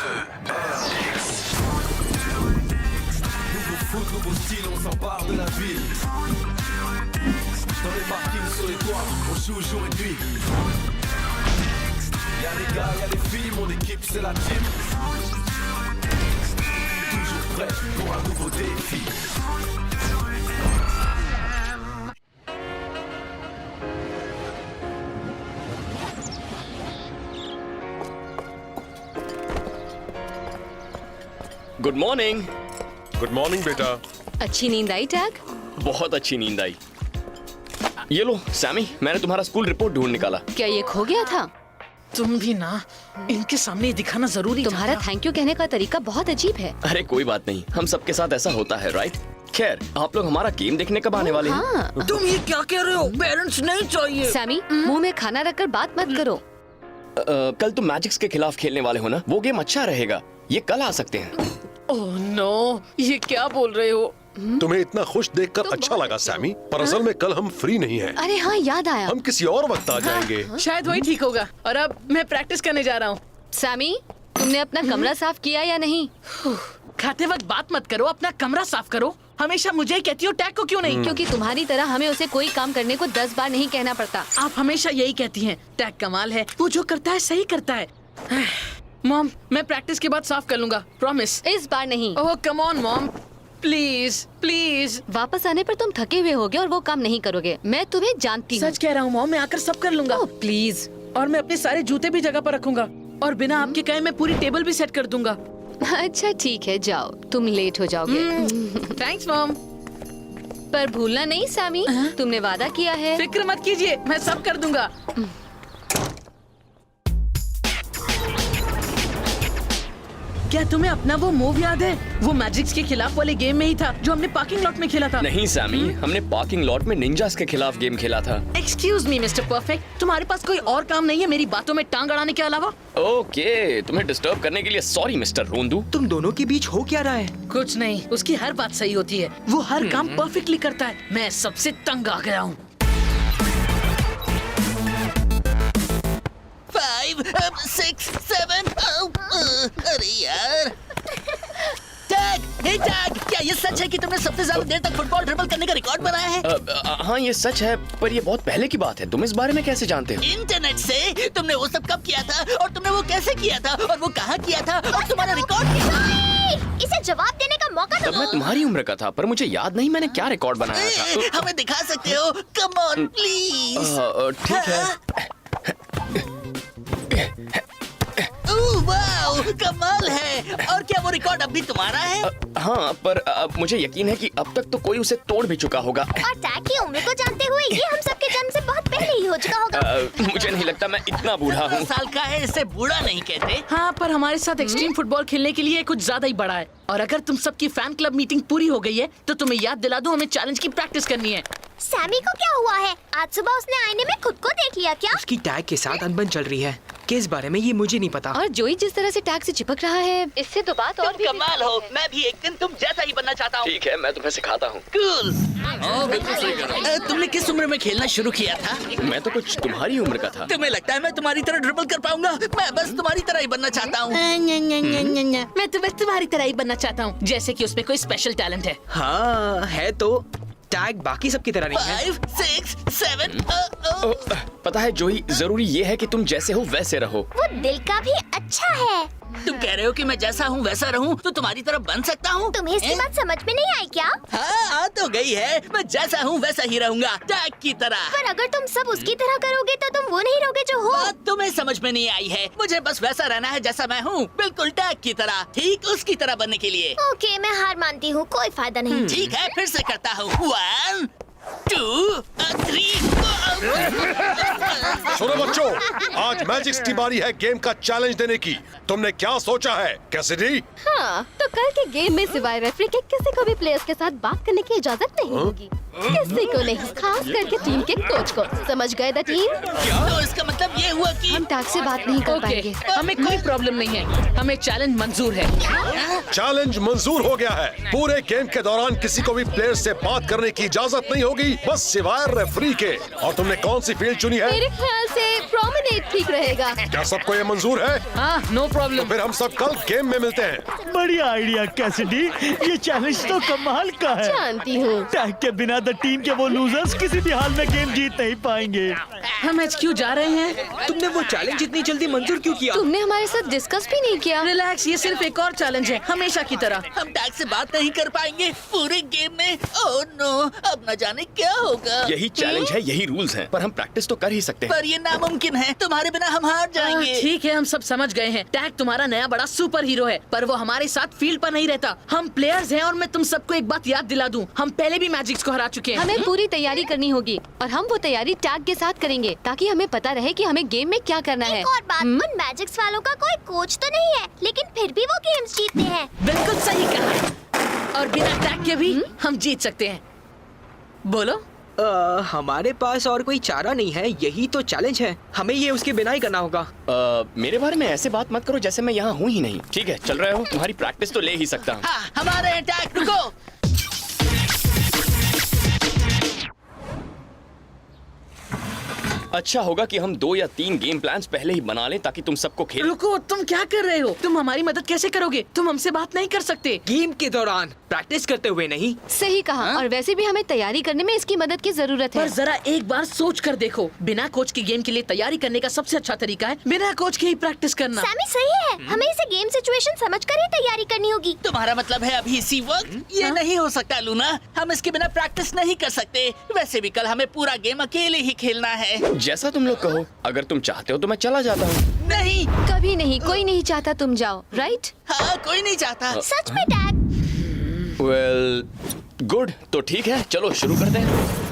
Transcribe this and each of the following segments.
Nouveau foot, nouveau style, on s'empare de la ville. Dans les parkings, sur les toits, on joue jour et nuit. Y'a les gars, y'a les filles, mon équipe c'est la team. Toujours prêt pour un nouveau défi. Good morning. Good morning बेटा। अच्छी नींद I tag? बहुत अच्छी नींद आई। ये लो Sami, मैंने तुम्हारा school report ढूंढ निकाला। क्या ये खो गया था? तुम भी ना इनके सामने दिखाना जरूरी तुम्हारा थैंक यू कहने का तरीका बहुत अजीब है। अरे कोई बात नहीं, हम सबके साथ ऐसा होता है, राइट? खैर, आप लोग हमारा गेम देखने कब आने वाले हैं? हाँ। तुम ये क्या कह रहे हो? पेरेंट्स नहीं चाहिए। सैमी, मुंह में खाना रखकर बात मत करो। कल तुम मैजिक्स के खिलाफ खेलने वाले हो ना? वो गेम अच्छा रहेगा, ये कल आ सकते हैं। ओह नो, ये क्या बोल रहे हो? तुम्हें इतना खुश देखकर अच्छा लगा सैमी, पर असल में कल हम फ्री नहीं हैं। अरे हाँ, याद आया। हम किसी और वक्त आ जाएंगे। शायद वही ठीक होगा। और अब मैं प्रैक्टिस करने जा रहा हूँ। सैमी, तुमने अपना कमरा साफ किया या नहीं? खाते वक्त बात मत करो, अपना कमरा साफ करो। हमेशा मुझे ही कहती हो, टैग को क्यों नहीं? क्योंकि तुम्हारी तरह हमें उसे कोई काम करने को 10 बार नहीं कहना पड़ता। आप हमेशा यही कहती हैं, टैग कमाल है, वो जो करता है सही करता है। मॉम, मैं प्रैक्टिस के बाद साफ कर लूंगा, प्रॉमिस। इस बार नहीं। Oh come on mom, please please. वापस आने पर तुम थके हुए होगे और वो काम नहीं करोगे। मैं तुम्हें जानती हूँ। सच कह रहा हूँ मॉम, मैं आकर सब कर लूंगा। ओह, प्लीज। और मैं अपने सारे जूते भी जगह पर रखूंगा और बिना आपके कहे मैं पूरी टेबल भी सेट कर दूंगा। अच्छा ठीक है, जाओ, तुम लेट हो जाओगे। Thanks mom. पर भूलना नहीं सैमी, तुमने वादा किया है। फिक्र मत कीजिए, मैं सब कर दूंगा। क्या तुम्हें अपना वो मूव याद है? वो मैजिक्स के खिलाफ वाले गेम में ही था जो हमने पार्किंग लॉट में खेला था। नहीं सैमी, हमने पार्किंग लॉट में निंजास के खिलाफ गेम खेला था। एक्सक्यूज मी मिस्टर परफेक्ट, तुम्हारे पास कोई और काम नहीं है मेरी बातों में टांग अड़ाने के अलावा? ओके, तुम्हें डिस्टर्ब करने के लिए सॉरी मिस्टर रोंदू। तुम दोनों के बीच हो क्या रहा है? कुछ नहीं, उसकी हर बात सही होती है, वो हर काम परफेक्टली करता है। मैं सबसे तंग आ गया हूँ। 5, 6, 7। अरे यार। टैग, हे टैग, क्या ये सच है कि तुमने सबसे ज्यादा देर तक फुटबॉल ड्रिबल करने का रिकॉर्ड बनाया है? हाँ ये सच है, पर ये बहुत पहले की बात है। तुम इस बारे में कैसे जानते हो? इंटरनेट से। तुमने वो सब कब किया था और तुमने वो कैसे किया था और वो कहाँ किया था और तुम्हारा रिकॉर्ड क्या था? इसे जवाब देने का मौका तब मैं तुम्हारी उम्र का था, पर मुझे याद नहीं मैंने क्या रिकॉर्ड बनाया था। हमें दिखा सकते हो? Come on please. ठीक है। वाओ, कमाल है। और क्या वो रिकॉर्ड अब भी तुम्हारा है? हाँ, पर मुझे यकीन है कि अब तक तो कोई उसे तोड़ भी चुका होगा। और टैग की उम्र को जानते हुए ये हम सबके जन्म से बहुत पहले ही हो चुका होगा। मुझे नहीं लगता मैं इतना बूढ़ा हूँ। 10 साल का है, इसे बूढ़ा नहीं कहते। हाँ, पर हमारे साथ एक्सट्रीम फुटबॉल खेलने के लिए कुछ ज्यादा ही बड़ा है। और अगर तुम सबकी फैन क्लब मीटिंग पूरी हो गई है तो तुम्हें याद दिला दूं, हमें चैलेंज की प्रैक्टिस करनी है। सैमी को क्या हुआ है? आज सुबह उसने आईने में खुद को देख लिया क्या? उसकी टैग के साथ अनबन चल रही है। किस बारे में ये मुझे नहीं पता। और जोई जिस तरह से टैग से चिपक रहा है, इससे तो बात और भी कमाल हो। मैं भी एक दिन तुम जैसा ही बनना चाहता हूँ। ठीक है, मैं तुम्हें सिखाता हूँ। कूल। तुमने किस उम्र में खेलना शुरू किया था? मैं तो कुछ तुम्हारी उम्र का था। तुम्हें लगता है मैं तुम्हारी तरह ड्रिबल कर पाऊंगा? मैं बस तुम्हारी तरह ही बनना चाहता हूँ। मैं तो बस तुम्हारी तरह ही बनना चाहता हूँ, जैसे कि उसमें कोई स्पेशल टैलेंट है। हाँ है तो। टैग बाकी सबकी तरह नहीं है। 5, 6, 7। पता है जोई, जरूरी ये है कि तुम जैसे हो वैसे रहो। वो दिल का भी अच्छा है। तुम कह रहे हो कि मैं जैसा हूँ वैसा रहूँ तो तुम्हारी तरह बन सकता हूँ? तुम्हें इसकी बात समझ में नहीं आई क्या? हाँ, आ तो गई है। मैं जैसा हूँ वैसा ही रहूंगा, टैग की तरह। पर अगर तुम सब उसकी तरह करोगे तो तुम वो नहीं रहोगे जो हो। बात तुम्हें समझ में नहीं आई है। मुझे बस वैसा रहना है जैसा मैं हूँ, बिल्कुल टैग की तरह, ठीक उसकी तरह बनने के लिए। ओके, मैं हार मानती हूँ, कोई फायदा नहीं। ठीक है, फिर से करता हूँ। 1, 2, 3। सुनो बच्चों, आज मैजिक्स की बारी है गेम का चैलेंज देने की। तुमने क्या सोचा है कैसिडी? हाँ, तो कल के गेम में सिवाय रेफरी के किसी को भी प्लेयर्स के साथ बात करने की इजाजत नहीं होगी। किसी को नहीं, खास करके टीम के कोच को। समझ गए द टीम? तो इसका मतलब ये हुआ कि हम टैग से बात नहीं कर ओके, पाएंगे। हमें कोई प्रॉब्लम नहीं है, हमें चैलेंज मंजूर है। चैलेंज मंजूर हो गया है। पूरे गेम के दौरान किसी को भी प्लेयर से बात करने की इजाजत नहीं होगी, बस सिवाय रेफरी के। और तुमने कौन सी फील्ड चुनी है? मेरे ख्याल से प्रोमेनेड ठीक रहेगा। क्या सबको ये मंजूर है? हाँ, नो प्रॉब्लम। फिर हम सब कल गेम में मिलते हैं। बढ़िया आइडिया कैसिडी, ये चैलेंज तो कमाल का है। जानती हूँ। टैग के बिना द टीम के वो लूजर्स किसी भी हाल में गेम जीत नहीं पाएंगे। हम HQ जा रहे हैं। तुमने वो चैलेंज इतनी जल्दी मंजूर क्यों किया? तुमने हमारे साथ डिस्कस भी नहीं किया। रिलैक्स, ये सिर्फ एक और चैलेंज है, हमेशा की तरह। हम टैग से बात नहीं कर पाएंगे पूरे गेम में। ओह नो, अब न जाने क्या होगा। यही चैलेंज है, यही रूल्स हैं, पर हम प्रैक्टिस तो कर ही सकते हैं। पर ये नामुमकिन है, तुम्हारे बिना हम हार जाएंगे। ठीक है, हम सब समझ गए हैं। टैग तुम्हारा नया बड़ा सुपर हीरो है, पर वो हमारे साथ फील्ड पर नहीं रहता। हम प्लेयर्स हैं और मैं तुम सबको एक बात याद दिला दूं, हम पहले भी मैजिक्स को हरा चुके हैं। हमें पूरी तैयारी करनी होगी और हम वो तैयारी टैग के साथ करेंगे ताकि हमें पता रहे कि हमें गेम में क्या करना है। एक और बात, उन मैजिक्स वालों का कोई कोच तो नहीं है, लेकिन फिर भी वो गेम्स जीतते हैं। बिल्कुल सही कहा, और बिना टैग के भी हम जीत सकते हैं। बोलो। हमारे पास और कोई चारा नहीं है, यही तो चैलेंज है। हमें ये उसके बिना ही करना होगा। मेरे बारे में ऐसे बात मत करो जैसे मैं यहाँ हूँ ही नहीं। ठीक है, चल रहे हो, तुम्हारी प्रैक्टिस तो ले ही सकता हूँ। हाँ, हमारे टैग, रुको। अच्छा होगा कि हम 2 या 3 गेम प्लान्स पहले ही बना लें ताकि तुम सबको खेल। रुको, तुम क्या कर रहे हो? तुम हमारी मदद कैसे करोगे? तुम हमसे बात नहीं कर सकते। गेम के दौरान प्रैक्टिस करते हुए नहीं। सही कहा। और वैसे भी हमें तैयारी करने में इसकी मदद की जरूरत है। पर जरा एक बार सोच कर देखो, बिना कोच के गेम के लिए तैयारी करने का सबसे अच्छा तरीका है बिना कोच के ही प्रैक्टिस करना। सैमी सही है, हमें इसे गेम सिचुएशन समझकर ही तैयारी करनी होगी। तुम्हारा मतलब है अभी इसी वक्त? ये नहीं हो सकता लूना, हम इसके बिना प्रैक्टिस नहीं कर सकते। वैसे भी कल हमें पूरा गेम अकेले ही खेलना है। जैसा तुम लोग कहो, अगर तुम चाहते हो तो मैं चला जाता हूँ। नहीं। कभी नहीं, कोई नहीं चाहता तुम जाओ, राइट? हाँ, कोई नहीं चाहता। सच में टैग? वेल, गुड, तो ठीक है, चलो शुरू करते हैं।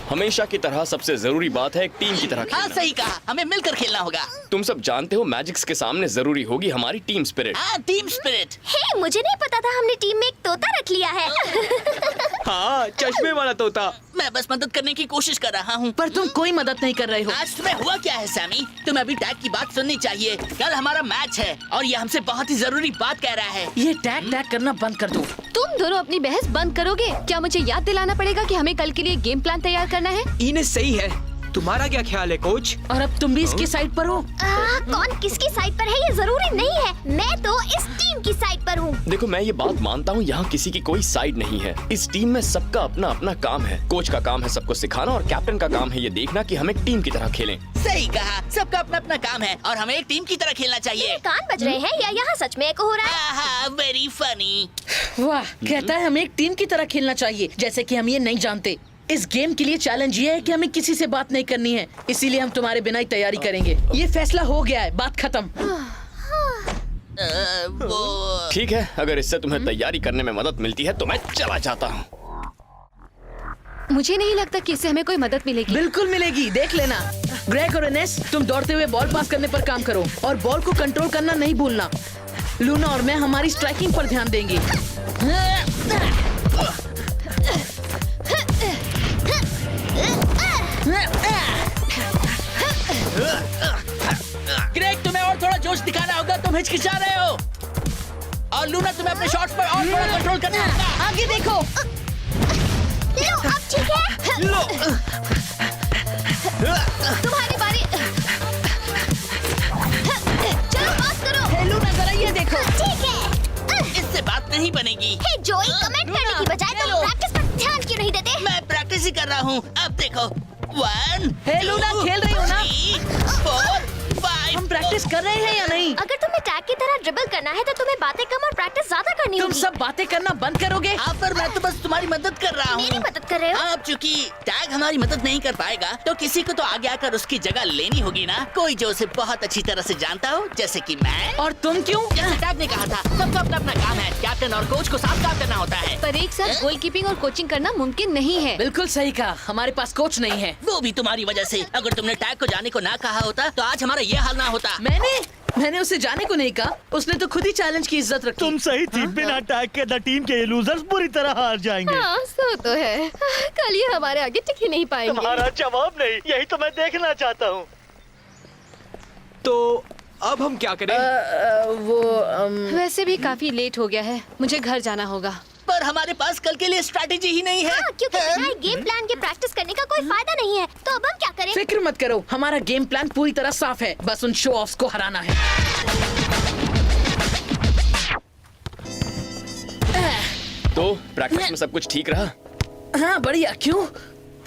हमेशा की तरह सबसे जरूरी बात है एक टीम की तरह हाँ, खेलना। सही कहा, हमें मिलकर खेलना होगा। तुम सब जानते हो मैजिक्स के सामने जरूरी होगी हमारी टीम स्पिरिट। हाँ, टीम स्पिरिट। हे, मुझे नहीं पता था हमने टीम में एक तोता रख लिया है। हाँ, चश्मे वाला तोता। मैं बस मदद करने की कोशिश कर रहा हूँ। पर तुम कोई मदद नहीं कर रहे हो। आज तुम्हें हुआ क्या है सैमी? तुम्हें अभी टैग की बात सुननी चाहिए। कल हमारा मैच है और ये हमसे बहुत ही जरूरी बात कह रहा है। ये टैग टैग करना बंद कर दो। तुम दोनों अपनी बहस बंद करोगे? क्या मुझे याद दिलाना पड़ेगा कि हमें कल के लिए गेम प्लान तैयार करना है? इनेस सही है, तुम्हारा क्या ख्याल है कोच? और अब तुम भी इसकी साइड पर हो। कौन किसकी साइड पर है ये जरूरी नहीं है, मैं तो इस टीम की साइड पर हूँ। देखो, मैं ये बात मानता हूँ, यहाँ किसी की कोई साइड नहीं है। इस टीम में सबका अपना अपना काम है। कोच का काम है सबको सिखाना और कैप्टन का काम है ये देखना कि हम एक टीम की तरह खेलें। सही कहा, सबका अपना अपना काम है और हमें एक टीम की तरह खेलना चाहिए। कान बज रहे हैं या यहाँ सच में एको हो रहा है? हाँ, वेरी फनी। वाह, कहता है हमें एक टीम की तरह खेलना चाहिए, जैसे कि हम ये नहीं जानते। इस गेम के लिए चैलेंज ये है कि हमें किसी से बात नहीं करनी है, इसीलिए हम तुम्हारे बिना ही तैयारी करेंगे। ये फैसला हो गया है, बात खत्म। वो ठीक है, अगर इससे तुम्हें तैयारी करने में मदद मिलती है तो मैं चला जाता हूँ। मुझे नहीं लगता कि इससे हमें कोई मदद मिलेगी। बिल्कुल मिलेगी, देख लेना। ग्रेग और इनेस, तुम दौड़ते हुए बॉल पास करने पर काम करो और बॉल को कंट्रोल करना नहीं भूलना। लूना और मैं हमारी स्ट्राइकिंग पर ध्यान देंगे। ग्रेग, तुम्हें और थोड़ा जोश दिखाना होगा, तुम हिचकिचा रहे हो। और लूना, तुम्हें अपने शॉट्स पर और थोड़ा कंट्रोल करना होगा। आगे देखो। लो, अब ठीक है। लो। तुम्हारी बारी। चलो पास करो। हे लूना, जरा ये देखो। ठीक है। इससे बात नहीं बनेगी। हे जोई, कमेंट करने की बजाय तुम प्रैक्टिस पर ध्यान क्यों नहीं देते? मैं प्रैक्टिस ही कर रहा हूँ। अब देखो, 1 हे लूना, खेल रही हो ना? 3 4 5। हम प्रैक्टिस कर रहे हैं या नहीं? अगर तुम्हें टैग की तरह ड्रिबल करना है तो तुम्हें बातें कम और प्रैक्टिस ज्यादा करनी तुम होगी। सब बातें करना बंद करोगे? हाँ, पर मैं तो बस तुम्हारी मदद कर रहा मेरी हूँ। मदद कर रहे हो? अब चूंकि टैग हमारी मदद नहीं कर पाएगा तो किसी को तो आगे आकर उसकी जगह लेनी होगी ना। कोई जो उसे बहुत अच्छी तरह से जानता हो, जैसे कि मैं। और तुम क्यों? जैसे टैग ने कहा था, सबका अपना अपना काम है। कैप्टन और कोच को साथ काम करना होता है। पर एक साथ गोलकीपिंग और कोचिंग करना मुमकिन नहीं है। बिल्कुल सही कहा, हमारे पास कोच नहीं है। वो भी तुम्हारी वजह से। अगर तुमने टैग को जाने को ना कहा होता तो आज हमारा ये हाल ना होता। मैंने उसे जाने को नहीं कहा, उसने तो खुद ही चैलेंज की इज्जत रखी। तुम सही थी, बिना टैग के द टीम के ये लूजर्स बुरी तरह हार जाएंगे। हाँ, सो तो है। कल ये हमारे आगे टिक ही नहीं पाएंगे। तुम्हारा जवाब नहीं, यही तो मैं देखना चाहता हूँ। तो अब हम क्या करें? वैसे भी काफी लेट हो गया है, मुझे घर जाना होगा। पर हमारे पास कल के लिए स्ट्रैटेजी ही नहीं है। हाँ, क्योंकि बिना गेम प्लान के प्रैक्टिस करने का कोई फायदा नहीं है। तो अब हम क्या करें? फिक्र मत करो, हमारा गेम प्लान पूरी तरह साफ है, बस उन शो ऑफ्स को हराना है। तो प्रैक्टिस में सब कुछ ठीक रहा? हाँ बढ़िया। क्यों?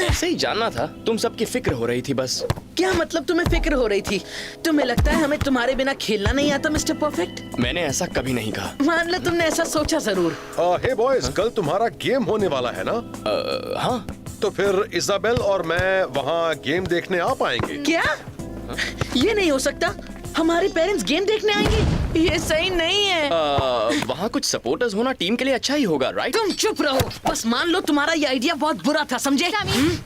ऐसे ही जानना था, तुम सबकी फिक्र हो रही थी बस। क्या मतलब तुम्हें फिक्र हो रही थी? तुम्हें लगता है हमें तुम्हारे बिना खेलना नहीं आता मिस्टर परफेक्ट? मैंने ऐसा कभी नहीं कहा। मान लो तुमने ऐसा सोचा जरूर। हे बॉयज, कल तुम्हारा गेम होने वाला है ना? हाँ। तो फिर इजाबेल और मैं वहाँ गेम देखने आ पाएंगे? क्या? ये नहीं हो सकता, हमारे पेरेंट्स गेम देखने आएंगे, ये सही नहीं है। वहाँ कुछ सपोर्टर्स होना टीम के लिए अच्छा ही होगा, राइट? तुम चुप रहो, बस मान लो तुम्हारा ये आइडिया बहुत बुरा था, समझे?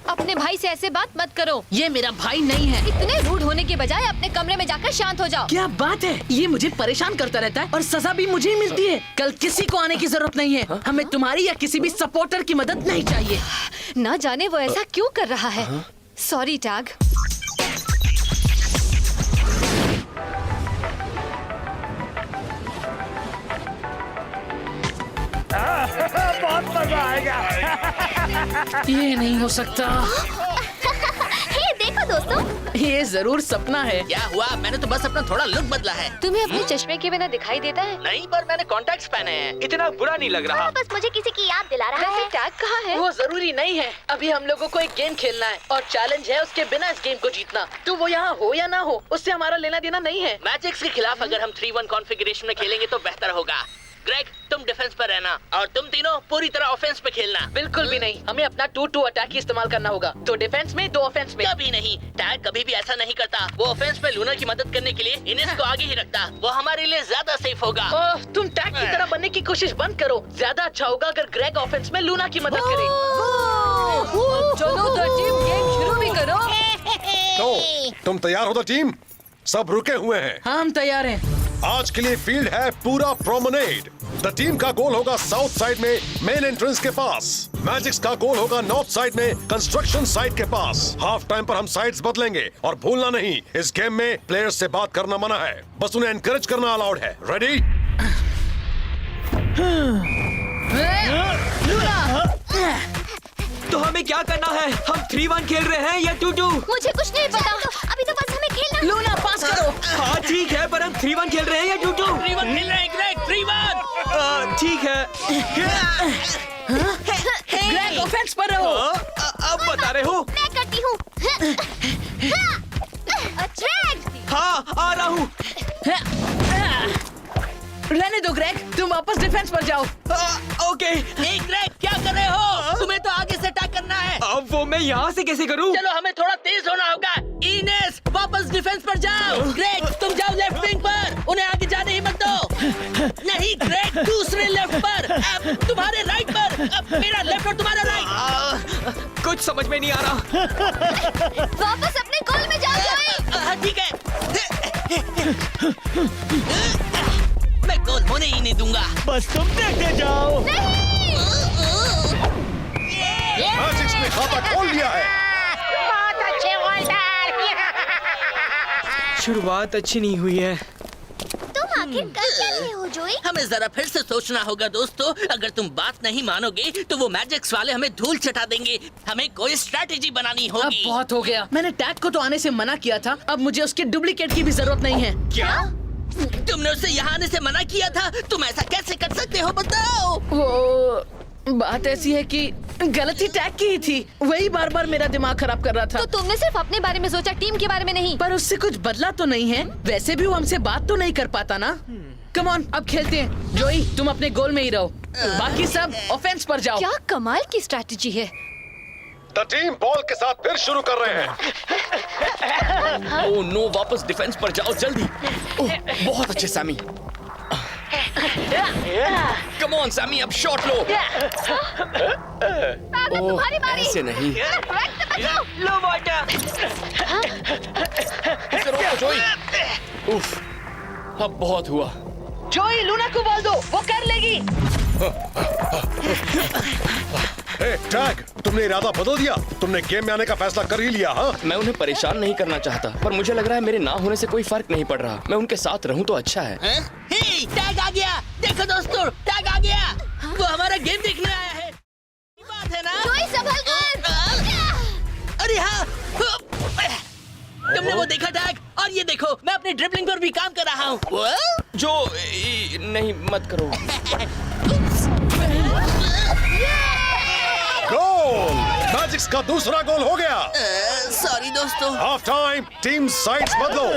अपने भाई से ऐसे बात मत करो। ये मेरा भाई नहीं है। इतने रूड होने के बजाय अपने कमरे में जाकर शांत हो जाओ। क्या बात है, ये मुझे परेशान करता रहता है और सजा भी मुझे ही मिलती है। कल किसी को आने की जरूरत नहीं है, हमें तुम्हारी या किसी भी सपोर्टर की मदद नहीं चाहिए। ना जाने वो ऐसा क्यों कर रहा है। Sorry tag. बहुत मजा आएगा। ये नहीं हो सकता। हे देखो दोस्तों, ये जरूर सपना है। क्या हुआ? मैंने तो बस अपना थोड़ा लुक बदला है। तुम्हें अपने चश्मे के बिना दिखाई देता है? नहीं, पर मैंने कॉन्टैक्ट्स पहने हैं। इतना बुरा नहीं लग रहा। बस मुझे किसी की याद दिला रहा वैसे है। टैग कहाँ है? वो जरूरी नहीं है, अभी हम लोगों को एक गेम खेलना है और चैलेंज है उसके बिना इस गेम को जीतना। तो वो यहाँ हो या ना हो, उससे हमारा लेना देना नहीं है। मैजिक्स के खिलाफ अगर हम 3-1 कॉन्फ़िगरेशन में खेलेंगे तो बेहतर होगा। ग्रेग, तुम डिफेंस पर रहना और तुम तीनों पूरी तरह ऑफेंस पे खेलना। बिल्कुल भी नहीं, हमें अपना 2-2 अटैक ही इस्तेमाल करना होगा। 2 डिफेंस में 2 ऑफेंस में। कभी नहीं, टैग कभी भी ऐसा नहीं करता। वो ऑफेंस पे लूना की मदद करने के लिए इनेस को आगे ही रखता। वो हमारे लिए ज्यादा सेफ होगा। ओह, तुम टैग की तरह बनने की कोशिश बंद करो। ज्यादा अच्छा होगा अगर ग्रेग ऑफेंस में लूना की मदद करे। चलो तो टीम गेम शुरू भी करो। तो तुम तैयार हो? द टीम सब रुके हुए हैं। हाँ, हम तैयार हैं। आज के लिए फील्ड है पूरा प्रोमेनेड। द टीम का गोल होगा साउथ साइड में मेन एंट्रेंस के पास। मैजिक्स का गोल होगा नॉर्थ साइड में कंस्ट्रक्शन साइड के पास। हाफ टाइम पर हम साइड्स बदलेंगे और भूलना नहीं, इस गेम में प्लेयर्स से बात करना मना है, बस उन्हें एनकरेज करना अलाउड है। रेडी? तो हमें क्या करना है? हम 3-1 खेल रहे हैं या 2-2? मुझे कुछ नहीं पता, अभी तो बस हमें खेलना। लूना पास करो। हाँ ठीक है, पर हम 3-1 खेल रहे हैं या 2-2? 3-1 खेल रहे हैं ग्रेग, 3-1। ठीक है। ग्रेग ऑफेंस पर रहो। अब बता रहे हो? मैं करती हूँ। हाँ, आ रहा हूँ। रहने दो ग्रेग, तुम वापस डिफेंस पर जाओ। ओके। ग्रेग, क्या कर रहे हो? तुम्हें तो आगे से अटैक करना है। अब वो मैं यहाँ से कैसे करूँ? चलो, हमें थोड़ा तेज होना होगा। इनेस, वापस डिफेंस पर जाओ। ग्रेग, तुम जाओ लेफ्ट विंग पर, उन्हें आगे जाने ही मत दो। नहीं ग्रेग, दूसरे लेफ्ट पर, अब तुम्हारे राइट पर, अब मेरा लेफ्ट और तुम्हारा राइट। कुछ समझ में नहीं आ रहा। वापस अपने गोल में जाओ जोई। ठीक है। मैं गोल होने ही नहीं दूंगा। बस तुम देखते जाओ। मैजिक्स ने खाता खोल लिया है। बहुत अच्छे गोलदार। शुरुआत अच्छी नहीं हुई है। तुम आखिर कर क्या रहे हो जोई? हमें जरा फिर से सोचना होगा दोस्तों। अगर तुम बात नहीं मानोगे तो वो मैजिक्स वाले हमें धूल चटा देंगे। हमें कोई स्ट्रैटेजी बनानी अब होगी। बहुत हो गया, मैंने टैग को तो आने से मना किया था, अब मुझे उसके डुप्लीकेट की भी जरूरत नहीं है। क्या? तुमने उससे यहाँ आने से मना किया था? तुम ऐसा कैसे कर सकते हो, बताओ। वो बात ऐसी है कि गलती टैग की ही थी, वही बार बार मेरा दिमाग खराब कर रहा था। तो तुमने सिर्फ अपने बारे में सोचा, टीम के बारे में नहीं। पर उससे कुछ बदला तो नहीं है, वैसे भी वो हमसे बात तो नहीं कर पाता ना। कम ऑन, अब खेलते हैं। जोई, तुम अपने गोल में ही रहो, बाकी सब ऑफेंस पर जाओ। क्या कमाल की स्ट्रैटेजी है। द टीम बॉल के साथ फिर शुरू कर रहे हैं। ओह नो, वापस डिफेंस पर जाओ जल्दी। ओह, बहुत अच्छे सैमी। कम ऑन सैमी, अब शॉट लो। तुम्हारी बारी। ऐसे नहीं। लो वाटर। इसे रोको जोई। उफ, अब बहुत हुआ। जोई लूना को बोल दो, वो कर लेगी। ए, टैग, तुमने इरादा बदल दिया। तुमने गेम में आने का फैसला कर ही लिया। हाँ, मैं उन्हें परेशान नहीं करना चाहता, पर मुझे लग रहा है मेरे ना होने से कोई फर्क नहीं पड़ रहा। मैं उनके साथ रहूं तो अच्छा है। हे, टैग आ गया। देखो दोस्तों, टैग आ गया। वो हमारा गेम देखने आया है। बात है ना? जोई संभल कर। अरे हाँ, तुमने वो देखा टैग? और ये देखो, मैं अपनी ड्रिबलिंग पर भी काम कर रहा हूँ। जो नहीं, मत करो। गोल! मैजिक्स का दूसरा गोल हो गया। सॉरी दोस्तों। हाफ टाइम, टीम साइड्स बदलो।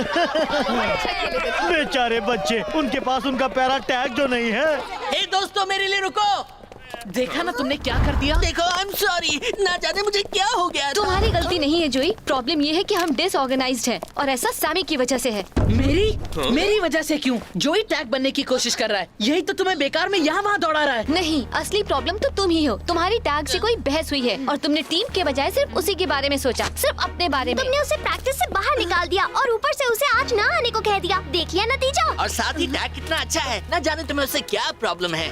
बेचारे बच्चे, उनके पास उनका प्यारा टैग जो नहीं है। हे दोस्तों, मेरे लिए रुको। देखा ना तुमने क्या कर दिया? देखो, आई एम सॉरी। ना जाने मुझे क्या हो गया था। तुम्हारी गलती नहीं है जोई। प्रॉब्लम ये है कि हम डिसऑर्गेनाइज्ड हैं और ऐसा सैमी की वजह से है। मेरी वजह से क्यों? जोई टैग बनने की कोशिश कर रहा है, यही तो तुम्हें बेकार में यहाँ वहाँ दौड़ा रहा है। नहीं, असली प्रॉब्लम तो तुम ही हो। तुम्हारी टैग से कोई बहस हुई है और तुमने टीम के बजाय सिर्फ उसी के बारे में सोचा, सिर्फ अपने बारे में। तुमने उसे प्रैक्टिस से बाहर निकाल दिया और ऊपर से उसे आज ना आने को कह दिया। देख लिया नतीजा। और साथ ही टैग कितना अच्छा है। ना जाने तुम्हें उससे क्या प्रॉब्लम है।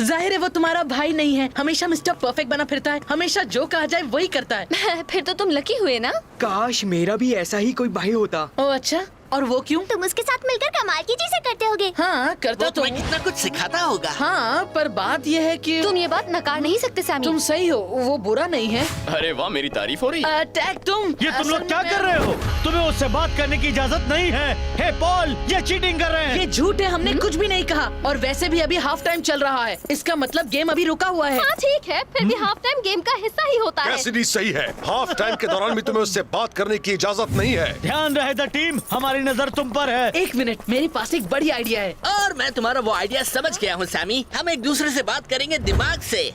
जाहिर है वो तुम्हारा भाई नहीं है। हमेशा मिस्टर परफेक्ट बना फिरता है, हमेशा जो कहा जाए वही करता है। फिर तो तुम लकी हुए ना। काश मेरा भी ऐसा ही कोई भाई होता। ओह अच्छा, और वो क्यों? तुम उसके साथ मिलकर कमाल की चीजें करते होगे। हाँ करता वो तो तुम्हें कितना कुछ सिखाता होगा। हाँ, पर बात ये है कि तुम ये बात नकार नहीं सकते सैमी। तुम सही हो, वो बुरा नहीं है। अरे वाह, मेरी तारीफ हो रही। टैग तुम ये तुम लोग क्या कर रहे हो? तुम्हें उससे बात करने की इजाजत नहीं है। हे पॉल, ये चीटिंग कर रहे हैं। ये झूठ है, हमने कुछ भी नहीं कहा। और वैसे भी अभी हाफ टाइम चल रहा है, इसका मतलब गेम अभी रुका हुआ है। हाँ ठीक है, फिर भी हाफ टाइम गेम का हिस्सा ही होता है। कैसिडी सही है। हाफ टाइम के दौरान भी तुम्हें उससे बात करने की इजाजत नहीं है। ध्यान रहे द टीम, हमारी नजर तुम पर है। एक मिनट, मेरे पास एक बड़ी आइडिया है। और मैं तुम्हारा वो आइडिया समझ गया हूँ सैमी। हम एक दूसरे से बात करेंगे दिमाग से,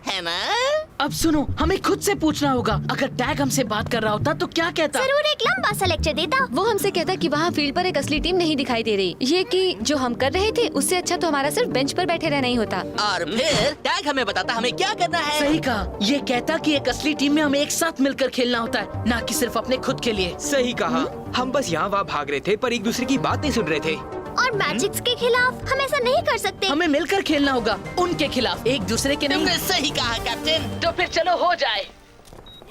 है ना? अब सुनो, हमें खुद से पूछना होगा, अगर टैग हमसे बात कर रहा होता तो क्या कहता? जरूर एक लंबा सा लेक्चर देता। वो हमसे कहता कि वहाँ फील्ड पर एक असली टीम नहीं दिखाई दे रही। ये कि जो हम कर रहे थे उससे अच्छा तो हमारा सिर्फ बेंच पर बैठे रहना ही होता। और फिर टैग हमें बताता हमें क्या करना है। सही कहा, ये कहता कि एक असली टीम में हमें एक साथ मिलकर खेलना होता है, ना कि सिर्फ अपने खुद के लिए। सही कहा। हम बस यहाँ वहाँ भाग रहे थे पर एक दूसरे की बात नहीं सुन रहे थे। और मैजिक्स के खिलाफ हम ऐसा नहीं कर सकते। हमें मिलकर खेलना होगा, उनके खिलाफ, एक दूसरे के नहीं। तुमने सही कहा कैप्टन। तो फिर चलो हो जाए।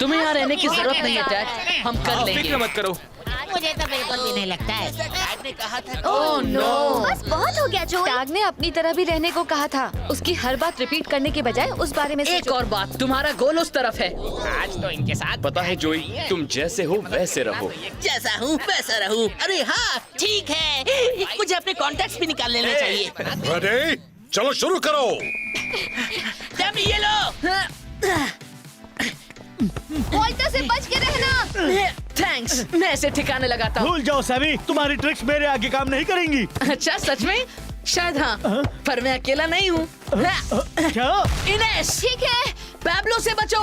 तुम्हें यहाँ रहने की जरूरत नहीं है टैग, हम कर लेंगे। फिक्र मत करो। मुझे तो बिल्कुल भी नहीं लगता है। टैग ने कहा था। Oh no. बस बहुत हो गया जोई। टैग ने अपनी तरह भी रहने को कहा था। उसकी हर बात रिपीट करने के बजाय उस बारे में एक सोचो। और बात, तुम्हारा गोल उस तरफ है। आज तो इनके साथ पता है जोई, तुम जैसे हो वैसे रहो। जैसा हूँ वैसा रहूँ। अरे हाँ ठीक है, मुझे अपने कॉन्टेक्ट भी निकाल लेना चाहिए। रेडी? चलो शुरू करो। सैमी ये लो। वॉल्टर से बच के रहना। थैंक्स, मैं ऐसे ठिकाने लगाता हूँ। भूल जाओ सैमी, तुम्हारी ट्रिक्स मेरे आगे काम नहीं करेंगी। अच्छा सच में? शायद हाँ, पर मैं अकेला नहीं हूँ। क्या? इनेस, ठीक है, पैब्लो से बचो।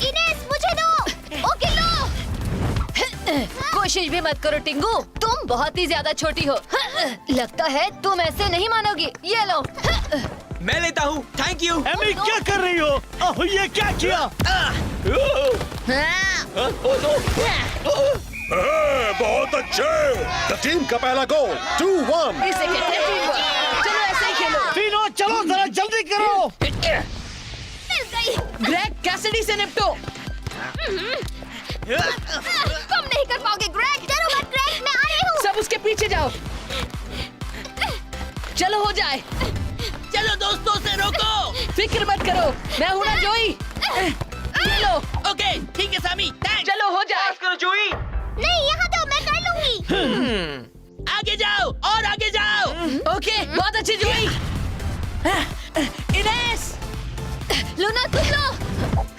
इनेस मुझे दो। ओके लो। कोशिश भी मत करो टिंगू, तुम बहुत ही ज्यादा छोटी हो। लगता है तुम ऐसे नहीं मानोगी। ये लो। मैं लेता हूँ, थैंक यू। एमी क्या कर रही हो? ओह, ये क्या किया? बहुत अच्छे। द टीम का पहला गोल 2-1। इसे कहते हैं टीम वर्क। चलो ऐसे ही खेलो। तीनों चलो, जरा जल्दी करो। मिल गई। ग्रेग, कैसिडी से निपटो। तुम नहीं कर पाओगे ग्रेग। डरो मत ग्रेग, मैं आ रही हूँ। सब उसके पीछे जाओ। चलो हो जाए। चलो दोस्तों से रोको। फिक्र मत करो, मैं हूँ ना जोई। ये लो। ओके ठीक है सैमी, थैंक्स। चलो हो जाए। करो जोई। नहीं यहाँ दो, मैं कर लूंगी। आगे जाओ और आगे जाओ। ओके, बहुत अच्छी जोई। इनेस, लूना तुम लो।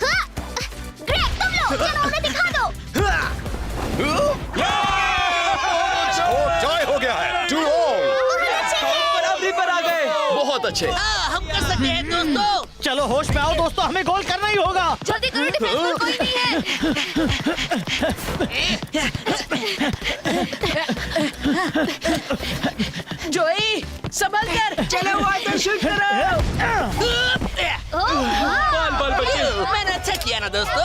हाँ, ग्रेग तुम लो। चलो हमें दिखा दो। स्कोर टाई हो गया है 2-2। बराबरी पर आ गए। बहुत अच्छे। हम कर सकते हैं दोस्तों। चलो होश में आओ दोस्तों, हमें गोल करना ही होगा। जल्दी करो, डिफेंस में कोई नहीं है। जोई संभल कर। चलो वाटर शूट करो। बॉल बच्चे। मैंने अच्छा किया ना दोस्तों।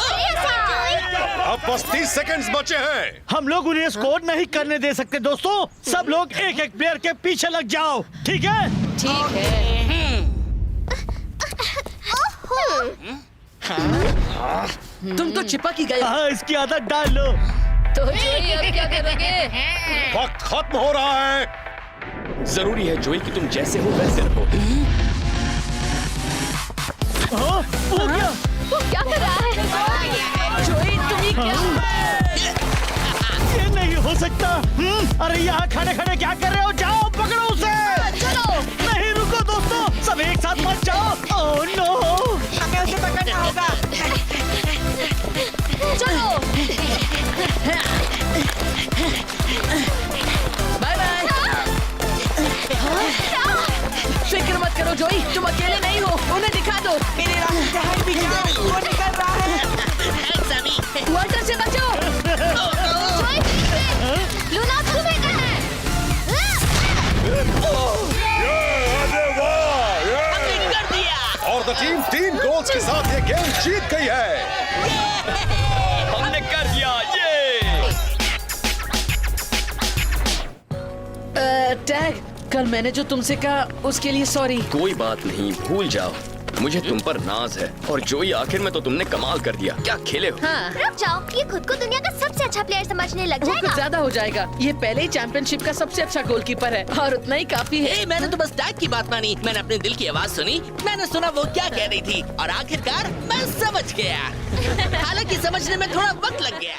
अब बस 30 सेकंड्स बचे हैं। हम लोग उन्हें स्कोर नहीं करने दे सकते दोस्तों। सब लोग एक एक प्लेयर के पीछे लग जाओ, ठीक है? ठीक है। तुम तो चिपक ही गए। हाँ, इसकी आदत डाल लो। तो जोई अब क्या करोगे? वक्त खत्म हो रहा है। जरूरी है जोई कि तुम जैसे हो वैसे रहो। हाँ, वो क्या? वो क्या कर रहा है? जोई तुम ये क्या? ये नहीं हो सकता। अरे यहाँ खड़े खड़े क्या कर रहे हो? जाओ पकड़ो उसे। चलो। नहीं रुको दोस्तों, सब एक साथ मत जाओ। ओह नो, हमें उसे पकड़ना होगा। चलो। Bye bye. फिक्र मत करो जोई, तुम अकेले नहीं हो। उन्हें दिखा दो। मेरे रास्ते से हट भी जाओ, वो निकल रहा है। वाटर से बचो। जोई लूना तुम्हें कहाँ है? हमने कर दिया। और द टीम 3 गोल्स के साथ ये गेम जीत गई है। हमने कर दिया ये। टैग, कल मैंने जो तुमसे कहा उसके लिए सॉरी। कोई बात नहीं, भूल जाओ। मुझे तुम पर नाज है। और जोई आखिर में तो तुमने कमाल कर दिया। क्या खेले हो? हाँ, रुक जाओ, ये खुद को दुनिया का सबसे अच्छा प्लेयर समझने लग वो कुछ जाएगा। ज्यादा हो जाएगा। ये पहले ही चैंपियनशिप का सबसे अच्छा गोलकीपर है और उतना ही काफी है। मैंने तो बस टैग की बात मानी। मैंने अपने दिल की आवाज सुनी। मैंने सुना वो क्या कह रही थी और आखिरकार मैं समझ गया। हालांकि समझने में थोड़ा वक्त लग गया।